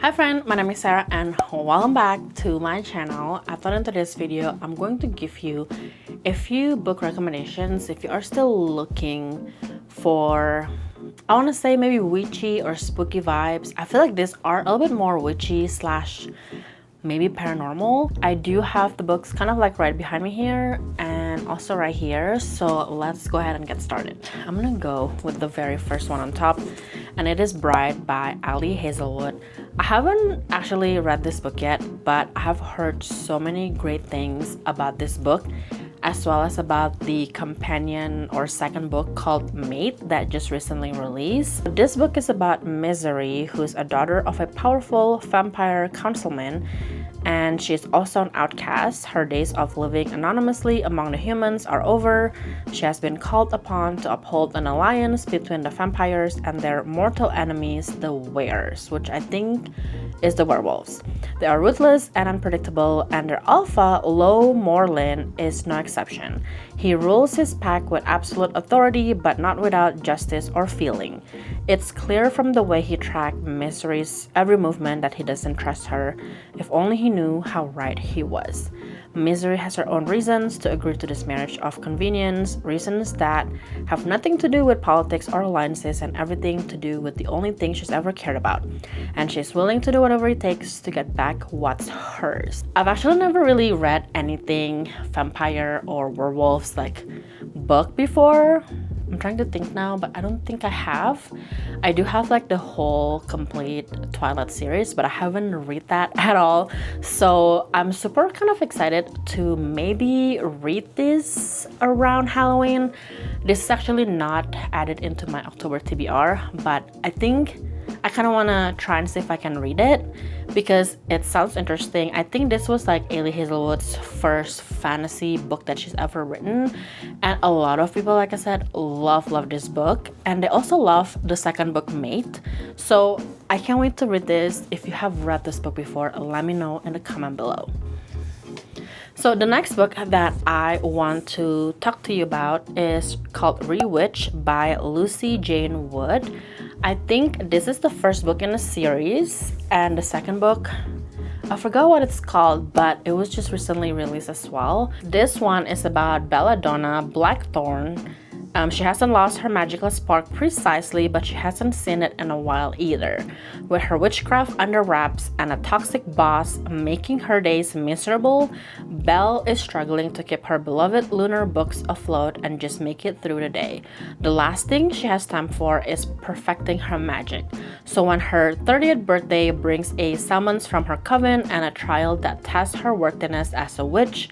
Hi friend, my name is Sarah and welcome back to my channel. I thought in today's video I'm going to give you a few book recommendations if you are still looking for, I want to say maybe witchy or spooky vibes. I feel like these are a little bit more witchy slash maybe paranormal. I do have the books kind of like right behind me here and also right here, so let's go ahead and get started. I'm gonna go with the very first one on top, and it is Bride by Ali Hazelwood. I haven't actually read this book yet, but I have heard so many great things about this book, as well as about the companion or second book called Mate that just recently released. This book is about Misery, who's a daughter of a powerful vampire councilman, and she's also an outcast. Her days of living anonymously among the humans are over. She has been called upon to uphold an alliance between the vampires and their mortal enemies, the Wares, which I think is the werewolves. They are ruthless and unpredictable, and their alpha, Lo Morlin, is no exception. He rules his pack with absolute authority, but not without justice or feeling. It's clear from the way he tracked Misery's every movement that he doesn't trust her. If only he knew how right he was. Misery has her own reasons to agree to this marriage of convenience, reasons that have nothing to do with politics or alliances and everything to do with the only thing she's ever cared about. And she's willing to do whatever it takes to get back what's hers. I've actually never really read anything vampire or werewolves like book before. I'm trying to think now, but I don't think I have. I do have like the whole complete Twilight series, but I haven't read that at all. So I'm super kind of excited to maybe read this around Halloween. This is actually not added into my October TBR, but I think I kind of want to try and see if I can read it because it sounds interesting. I think this was like Ali Hazelwood's first fantasy book that she's ever written, and a lot of people, like I said, love this book, and they also love the second book, Mate. So I can't wait to read this. If you have read this book before, let me know in the comment below. So the next book that I want to talk to you about is called Rewitch by Lucy Jane Wood. I think this is the first book in a series, and the second book, I forgot what it's called, but it was just recently released as well. This one is about Belladonna Blackthorn. She hasn't lost her magical spark precisely, but she hasn't seen it in a while either. With her witchcraft under wraps and a toxic boss making her days miserable, Belle is struggling to keep her beloved lunar books afloat and just make it through the day. The last thing she has time for is perfecting her magic. So when her 30th birthday brings a summons from her coven and a trial that tests her worthiness as a witch,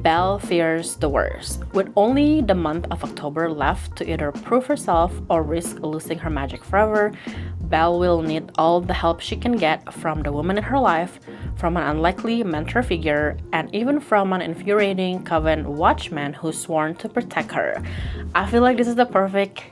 Belle fears the worst. With only the month of October left to either prove herself or risk losing her magic forever, Belle will need all the help she can get from the woman in her life, from an unlikely mentor figure, and even from an infuriating coven watchman who's sworn to protect her. I feel like this is the perfect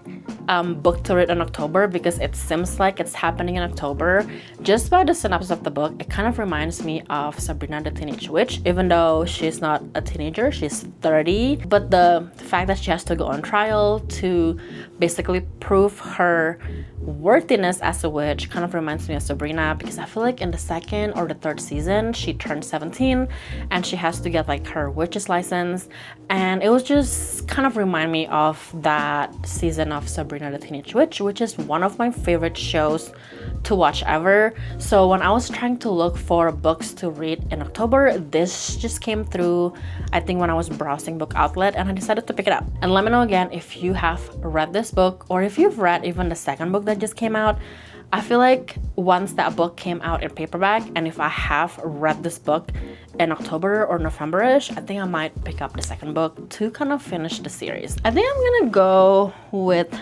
book to read in October because it seems like it's happening in October. Just by the synopsis of the book, it kind of reminds me of Sabrina the Teenage Witch, even though she's not a teenager, she's 30. But the fact that she has to go on trial to basically prove her worthiness as a witch kind of reminds me of Sabrina, because I feel like in the second or the third season she turned 17 and she has to get like her witch's license, and it was just kind of remind me of that season of Sabrina the Teenage Witch, which is one of my favorite shows to watch ever. So when I was trying to look for books to read in October, this just came through, I think, when I was browsing Book Outlet, and I decided to pick it up. And let me know again if you have read this book, or if you've read even the second book that just came out. I feel like once that book came out in paperback, and if I have read this book in October or November-ish, I think I might pick up the second book to kind of finish the series. I think I'm gonna go with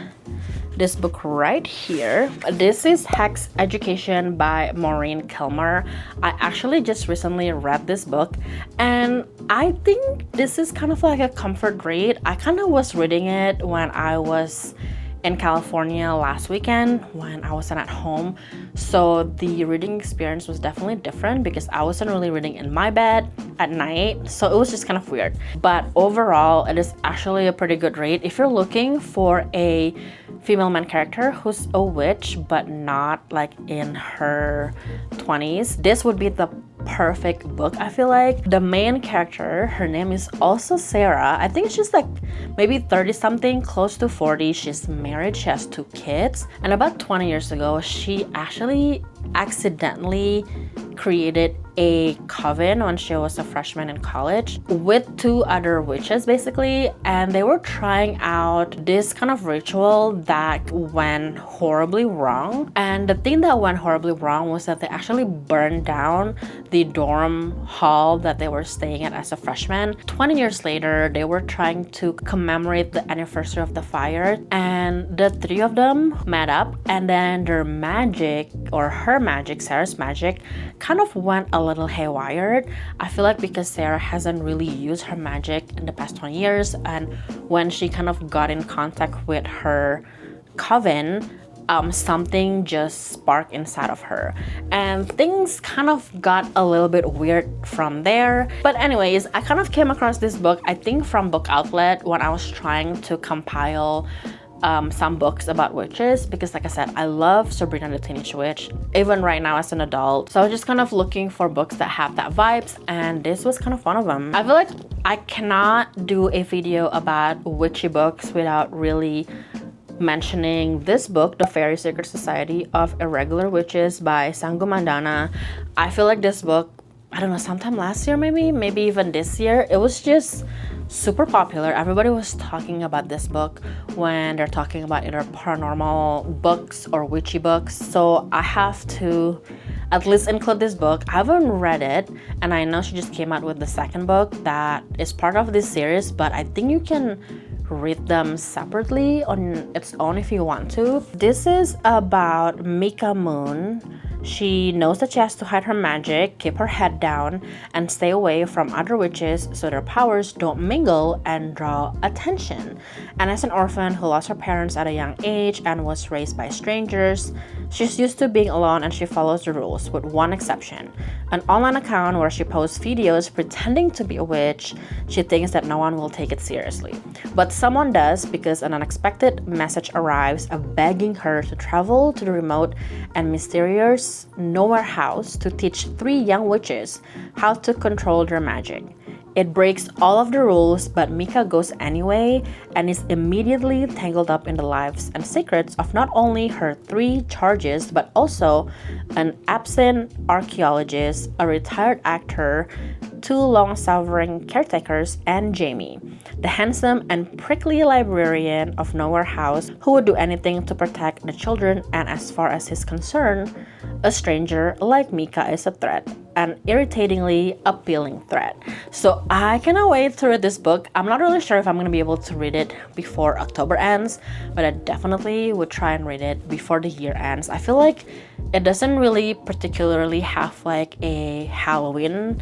this book right here. This is Hex Education by Maureen Kilmer. I actually just recently read this book, and I think this is kind of like a comfort read. I kind of was reading it when I was in California last weekend when I wasn't at home. So the reading experience was definitely different because I wasn't really reading in my bed at night. So it was just kind of weird. But overall, it is actually a pretty good read. If you're looking for a female main character who's a witch but not like in her 20s, this would be the perfect book. I feel like the main character, her name is also Sarah. I think she's like maybe 30 something, close to 40. She's married, she has 2 kids, and about 20 years ago she actually accidentally created a coven when she was a freshman in college with 2 other witches basically, and they were trying out this kind of ritual that went horribly wrong. And the thing that went horribly wrong was that they actually burned down the dorm hall that they were staying at as a freshman. 20 years later, they were trying to commemorate the anniversary of the fire, and the 3 of them met up, and then their magic, or her magic, Sarah's magic, kind of went a little haywire. I feel like because Sarah hasn't really used her magic in the past 20 years, and when she kind of got in contact with her coven, something just sparked inside of her, and things kind of got a little bit weird from there. But anyways, I kind of came across this book, I think from Book Outlet, when I was trying to compile some books about witches, because like I said, I love Sabrina the Teenage Witch even right now as an adult. So I was just kind of looking for books that have that vibes, and this was kind of one of them. I feel like I cannot do a video about witchy books without really mentioning this book, The Fairy Secret Society of Irregular Witches by Sanggu Mandana. I feel like this book, I don't know, sometime last year maybe even this year, it was just super popular. Everybody was talking about this book when they're talking about either paranormal books or witchy books. So I have to at least include this book. I haven't read it, and I know she just came out with the second book that is part of this series, but I think you can read them separately on its own if you want to. This is about Mika Moon. She knows that she has to hide her magic, keep her head down, and stay away from other witches so their powers don't mingle and draw attention. And as an orphan who lost her parents at a young age and was raised by strangers, she's used to being alone, and she follows the rules with one exception: an online account where she posts videos pretending to be a witch. She thinks that no one will take it seriously, but someone does, because an unexpected message arrives begging her to travel to the remote and mysterious Nowhere House to teach 3 young witches how to control their magic. It breaks all of the rules, but Mika goes anyway and is immediately tangled up in the lives and secrets of not only her 3 charges, but also an absent archaeologist, a retired actor, 2 long-suffering caretakers, and Jamie, the handsome and prickly librarian of Nowhere House, who would do anything to protect the children. And as far as he's concerned, a stranger like Mika is a threat, an irritatingly appealing threat. So I cannot wait to read this book. I'm not really sure if I'm going to be able to read it before October ends, but I definitely would try and read it before the year ends. I feel like it doesn't really particularly have like a Halloween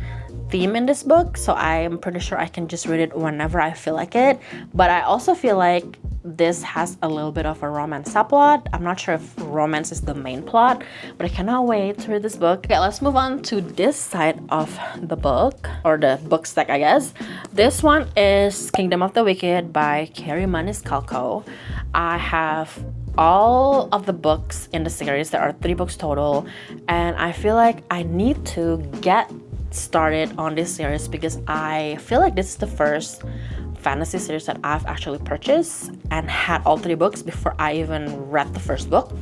theme in this book, so I'm pretty sure I can just read it whenever I feel like it. But I also feel like this has a little bit of a romance subplot. I'm not sure if romance is the main plot, but I cannot wait to read this book. Okay, let's move on to this side of the book, or the book stack, I guess. This one is Kingdom of the Wicked by Carrie Maniscalco. I have all of the books in the series. There are 3 books total, and I feel like I need to get started on this series because I feel like this is the first fantasy series that I've actually purchased and had all 3 books before I even read the first book.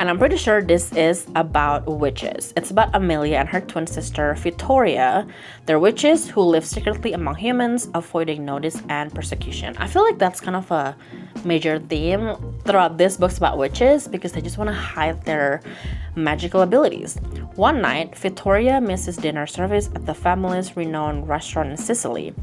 And I'm pretty sure this is about witches. It's about Amelia and her twin sister Victoria. They're witches who live secretly among humans, avoiding notice and persecution. I feel like that's kind of a major theme throughout this book's about witches, because they just want to hide their magical abilities. One night, Victoria misses dinner service at the family's renowned restaurant in Sicily.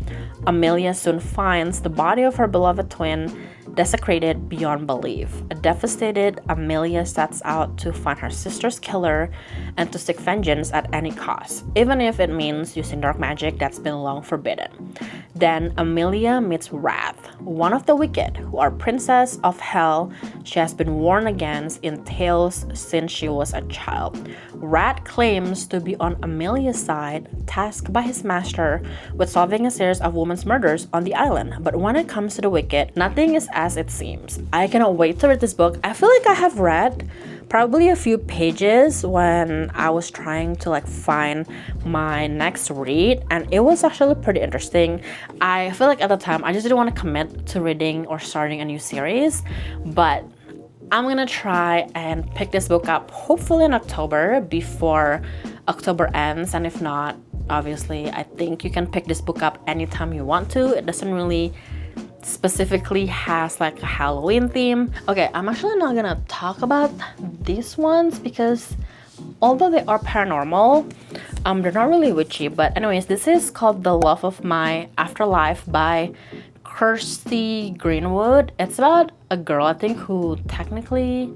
Amelia soon finds the body of her beloved twin desecrated beyond belief. A devastated Amelia sets out to find her sister's killer and to seek vengeance at any cost, even if it means using dark magic that's been long forbidden. Then Amelia meets Wrath, one of the wicked, who are princess of hell she has been warned against in tales since she was a child. Wrath claims to be on Amelia's side, tasked by his master with solving a series of women's murders on the island. But when it comes to the wicked, nothing is as it seems. I cannot wait to read this book. I feel like I have read probably a few pages when I was trying to find my next read, and it was actually pretty interesting. I feel like at the time I just didn't want to commit to reading or starting a new series, but I'm gonna try and pick this book up hopefully in October before October ends, and if not, obviously I think you can pick this book up anytime you want to. It doesn't really specifically has a Halloween theme. Okay, I'm actually not gonna talk about these ones because although they are paranormal, they're not really witchy. But anyways, this is called The Love of My Afterlife by Kirsty Greenwood. It's about a girl, I think, who technically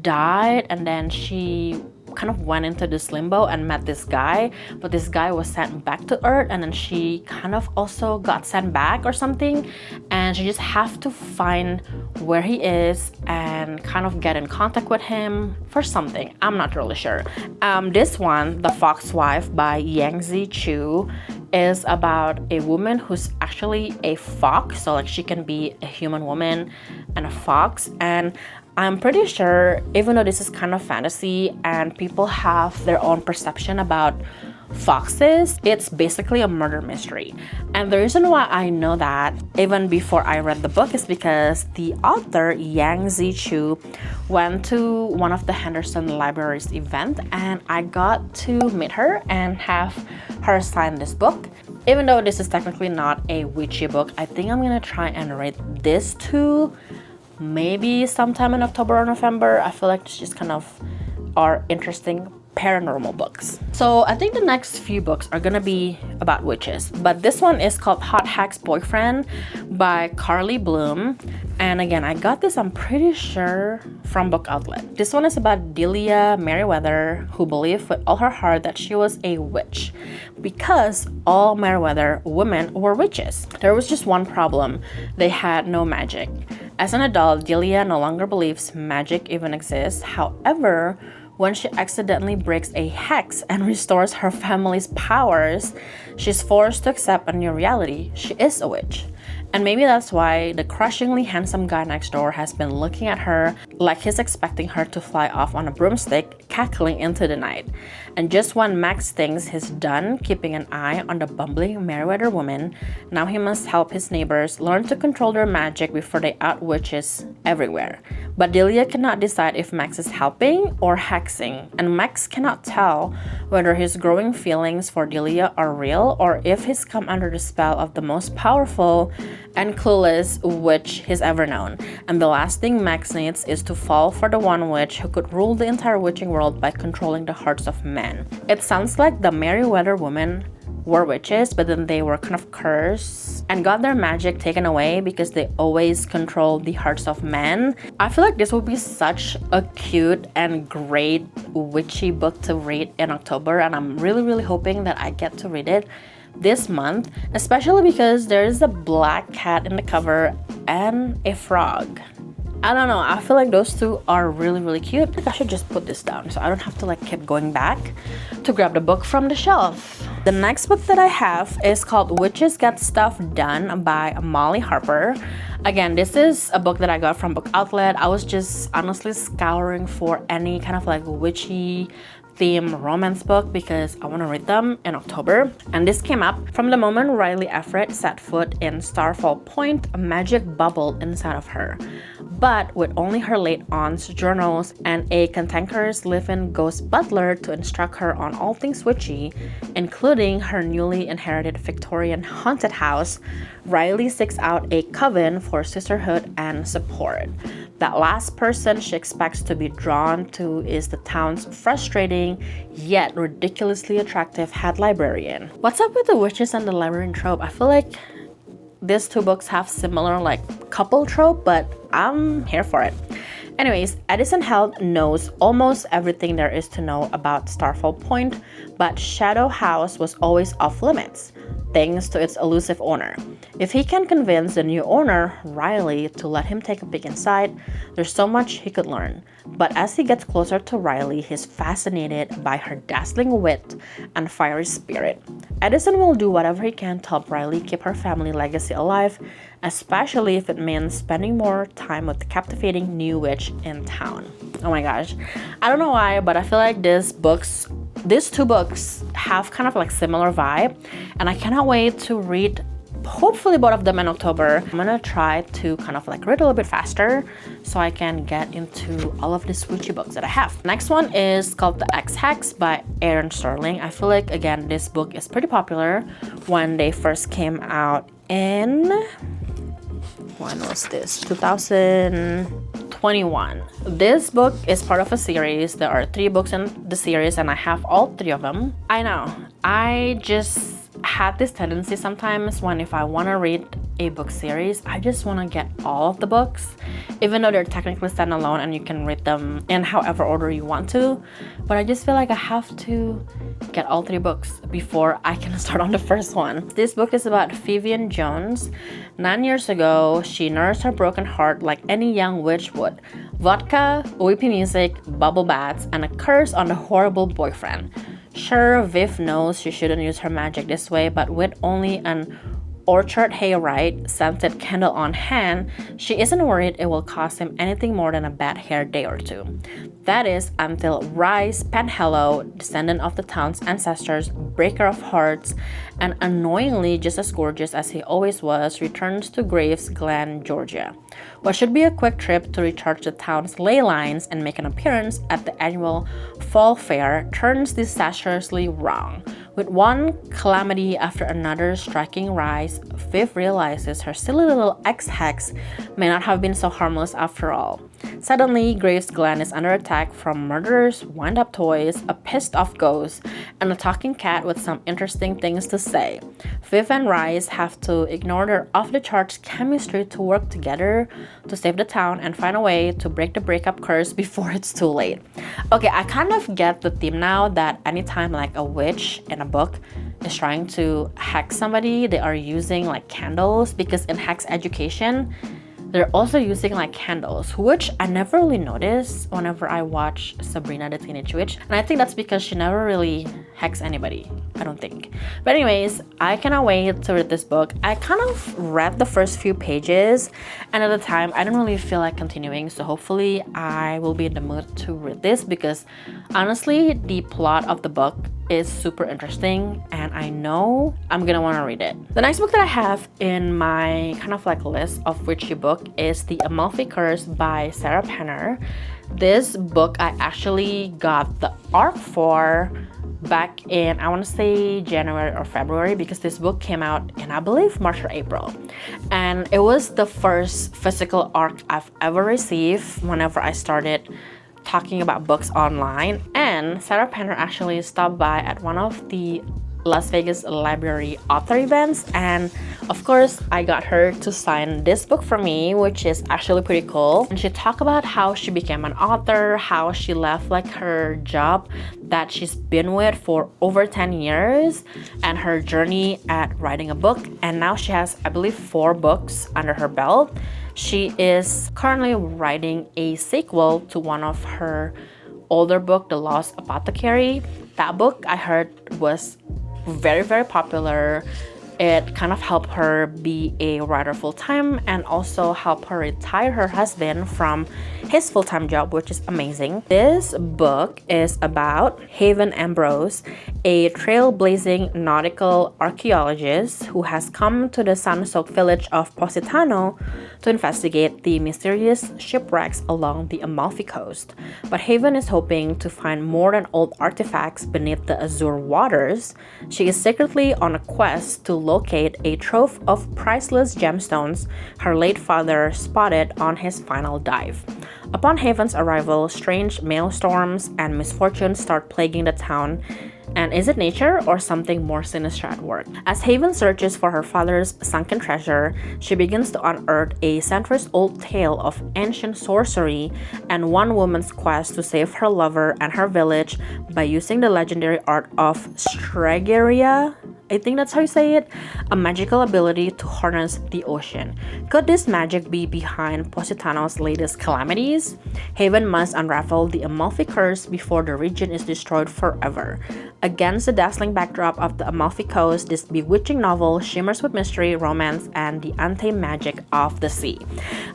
died, and then she kind of went into this limbo and met this guy, but this guy was sent back to Earth, and then she kind of also got sent back or something, and she just have to find where he is and kind of get in contact with him for something. I'm not really sure. This one, The Fox Wife by Yangzi Chu, is about a woman who's actually a fox, so she can be a human woman and a fox. And I'm pretty sure, even though this is kind of fantasy and people have their own perception about foxes, it's basically a murder mystery. And the reason why I know that even before I read the book is because the author, Yangzi Chu, went to one of the Henderson Library's event, and I got to meet her and have her sign this book. Even though this is technically not a witchy book, I think I'm gonna try and read this too, maybe sometime in October or November. I feel like it's just kind of are interesting paranormal books. So I think the next few books are gonna be about witches, but this one is called Hot Hack's Boyfriend by Carly Bloom. And again, I got this, I'm pretty sure, from Book Outlet. This one is about Delia Merriweather, who believed with all her heart that she was a witch because all Merriweather women were witches. There was just one problem: they had no magic. As an adult, Delia no longer believes magic even exists. However, when she accidentally breaks a hex and restores her family's powers, she's forced to accept a new reality. She is a witch. And maybe that's why the crushingly handsome guy next door has been looking at her like he's expecting her to fly off on a broomstick, cackling into the night. And just when Max thinks he's done keeping an eye on the bumbling Merriweather woman, now he must help his neighbors learn to control their magic before they out witches everywhere. But Delia cannot decide if Max is helping or hexing, and Max cannot tell whether his growing feelings for Delia are real or if he's come under the spell of the most powerful and clueless witch he's ever known. And the last thing Max needs is to fall for the one witch who could rule the entire witching world by controlling the hearts of men. It sounds like the Merriweather women were witches, but then they were kind of cursed and got their magic taken away because they always controlled the hearts of men. I feel like this would be such a cute and great witchy book to read in October, and I'm really hoping that I get to read it this month, especially because there is a black cat in the cover and a frog. I don't know, I feel like those two are really cute. I think I should just put this down so I don't have to keep going back to grab the book from the shelf. The next book that I have is called Witches Get Stuff Done by Molly Harper. Again, this is a book that I got from Book Outlet. I was just honestly scouring for any kind of witchy theme romance book because I want to read them in October, and this came up. From the moment Riley Everett set foot in Starfall Point, a magic bubbled inside of her. But with only her late aunt's journals and a cantankerous live-in ghost butler to instruct her on all things witchy, including her newly inherited Victorian haunted house, Riley seeks out a coven for sisterhood and support. That last person she expects to be drawn to is the town's frustrating yet ridiculously attractive head librarian. What's up with the witches and the librarian trope? I feel like these two books have similar like couple trope, but I'm here for it. Anyways, Edison Health knows almost everything there is to know about Starfall Point, but Shadow House was always off limits, thanks to its elusive owner. If he can convince the new owner, Riley, to let him take a peek inside, there's so much he could learn. But as he gets closer to Riley, he's fascinated by her dazzling wit and fiery spirit. Edison will do whatever he can to help Riley keep her family legacy alive, especially if it means spending more time with the captivating new witch in town. Oh my gosh. I don't know why, but I feel like these two books have kind of like similar vibe, and I cannot wait to read hopefully both of them in October. I'm gonna try to kind of like read a little bit faster so I can get into all of these witchy books that I have. Next one is called The X-Hex by Aaron Sterling. I feel like, again, this book is pretty popular when they first came out in, when was this? 2021. This book is part of a series. There are 3 books in the series and I have all 3 of them. I know, I just had this tendency sometimes when if I want to read a book series, I just want to get all of the books, even though they're technically standalone and you can read them in however order you want to. But I just feel like I have to get all 3 books before I can start on the first one. This book is about Vivian Jones. 9 years ago, she nursed her broken heart like any young witch would. Vodka, weepy music, bubble baths, and a curse on the horrible boyfriend. Sure, Viv knows she shouldn't use her magic this way, but with only an orchard hayride scented candle on hand, she isn't worried it will cost him anything more than a bad hair day or 2. That is until Rice Penhallow, descendant of the town's ancestors, breaker of hearts, and annoyingly just as gorgeous as he always was, returns to Graves Glen, Georgia. What should be a quick trip to recharge the town's ley lines and make an appearance at the annual fall fair turns disastrously wrong. With one calamity after another striking Rice, Viv realizes her silly little ex-hex may not have been so harmless after all. Suddenly, Graves Glen is under attack from murderers, wind-up toys, a pissed-off ghost, and a talking cat with some interesting things to say. Viv and Rice have to ignore their off-the-charts chemistry to work together to save the town and find a way to break the breakup curse before it's too late. Okay, I kind of get the theme now that anytime like a witch in a book is trying to hex somebody, they are using like candles, because in hex education, they're also using like candles, which I never really noticed whenever I watch Sabrina the Teenage Witch. And I think that's because she never really hexed anybody, I don't think. But anyways, I cannot wait to read this book. I kind of read the first few pages, and at the time I didn't really feel like continuing. So hopefully I will be in the mood to read this, because honestly, the plot of the book is super interesting and I know I'm gonna want to read it. The next book that I have in my kind of like list of witchy book is The Amalfi Curse by Sarah Penner. This book I actually got the arc for back in, I want to say January or February, because this book came out in, I believe, March or April. And it was the first physical arc I've ever received whenever I started talking about books online. And Sarah Penner actually stopped by at one of the Las Vegas Library author events, and of course I got her to sign this book for me, which is actually pretty cool. And she talked about how she became an author, how she left like her job that she's been with for over 10 years, and her journey at writing a book. And now she has, I believe, 4 books under her belt. She is currently writing a sequel to one of her older book, The Lost Apothecary. That book I heard was very popular. It kind of helped her be a writer full-time and also help her retire her husband from his full-time job, which is amazing. This book is about Haven Ambrose, a trailblazing nautical archaeologist who has come to the sun-soaked village of Positano to investigate the mysterious shipwrecks along the Amalfi Coast. But Haven is hoping to find more than old artifacts beneath the azure waters. She is secretly on a quest to locate a trove of priceless gemstones her late father spotted on his final dive. Upon Haven's arrival, strange maelstorms and misfortunes start plaguing the town. And is it nature or something more sinister at work? As Haven searches for her father's sunken treasure, she begins to unearth a centuries-old tale of ancient sorcery and one woman's quest to save her lover and her village by using the legendary art of Stregeria. I think that's how you say it, a magical ability to harness the ocean. Could this magic be behind Positano's latest calamities? Haven must unravel the Amalfi curse before the region is destroyed forever. Against the dazzling backdrop of the Amalfi Coast, this bewitching novel shimmers with mystery, romance, and the untamed magic of the sea.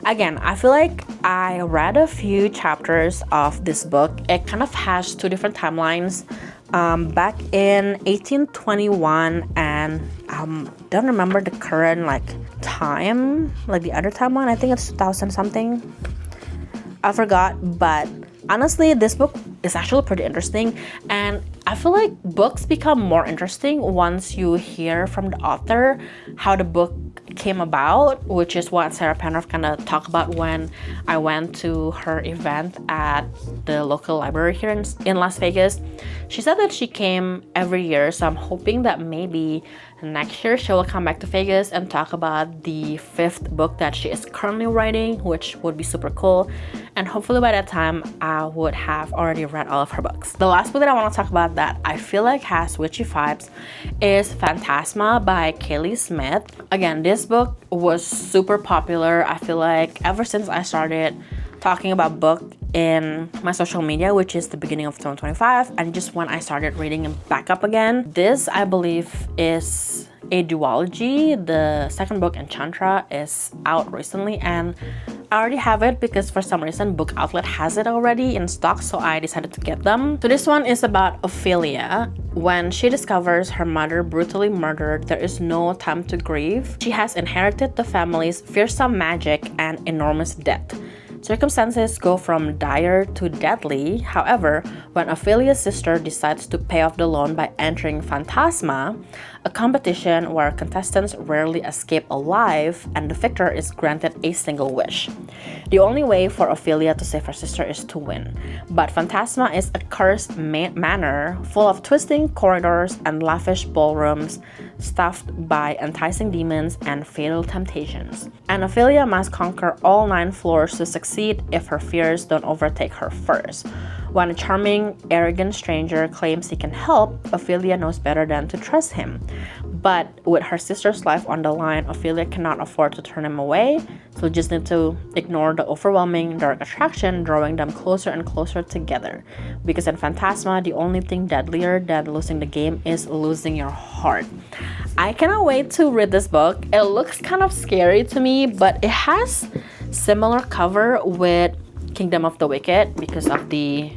Again, I feel like I read a few chapters of this book. It kind of has two different timelines. Back in 1821, and don't remember the current time, the other timeline. I think it's 2000 something. I forgot, but honestly, this book is actually pretty interesting, and I feel like books become more interesting once you hear from the author how the book came about, which is what Sarah Penrose kind of talked about when I went to her event at the local library here in Las Vegas. She said that she came every year, so I'm hoping that maybe next year she will come back to Vegas and talk about the 5th book that she is currently writing, which would be super cool. And hopefully by that time I would have already read all of her books. The last book that I want to talk about that I feel like has witchy vibes is Phantasma by Kaylee Smith. Again, this book was super popular. I feel like ever since I started talking about book in my social media, which is the beginning of 2025, and just when I started reading it back up again. This, I believe, is a duology. The second book, Enchantra, is out recently, and I already have it because for some reason Book Outlet has it already in stock, so I decided to get them. So this one is about Ophelia. When she discovers her mother brutally murdered, there is no time to grieve. She has inherited the family's fearsome magic and enormous debt. Circumstances go from dire to deadly. However, when Ophelia's sister decides to pay off the loan by entering Phantasma, a competition where contestants rarely escape alive and the victor is granted a single wish. The only way for Ophelia to save her sister is to win. But Phantasma is a cursed manor full of twisting corridors and lavish ballrooms stuffed by enticing demons and fatal temptations. And Ophelia must conquer all 9 floors to succeed if her fears don't overtake her first. When a charming, arrogant stranger claims he can help, Ophelia knows better than to trust him. But with her sister's life on the line, Ophelia cannot afford to turn him away, so just need to ignore the overwhelming dark attraction drawing them closer and closer together. Because in Phantasma, the only thing deadlier than losing the game is losing your heart. I cannot wait to read this book. It looks kind of scary to me, but it has similar cover with Kingdom of the Wicked because of the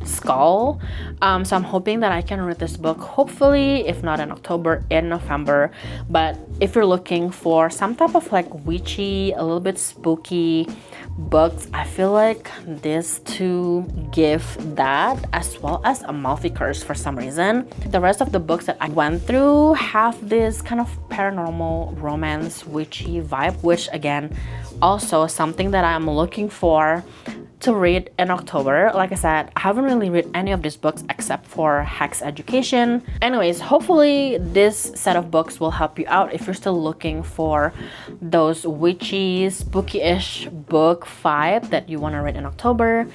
skull. So I'm hoping that I can read this book, hopefully, if not in October, in November. But if you're looking for some type of witchy, a little bit spooky books, I feel like this to give that, as well as Amalfi Curse for some reason. The rest of the books that I went through have this kind of paranormal romance witchy vibe, which again also something that I'm looking for to read in October. Like I said, I haven't really read any of these books except for Hex Education. Anyways, hopefully this set of books will help you out if you're still looking for those witchy, spooky-ish book vibe that you want to read in October.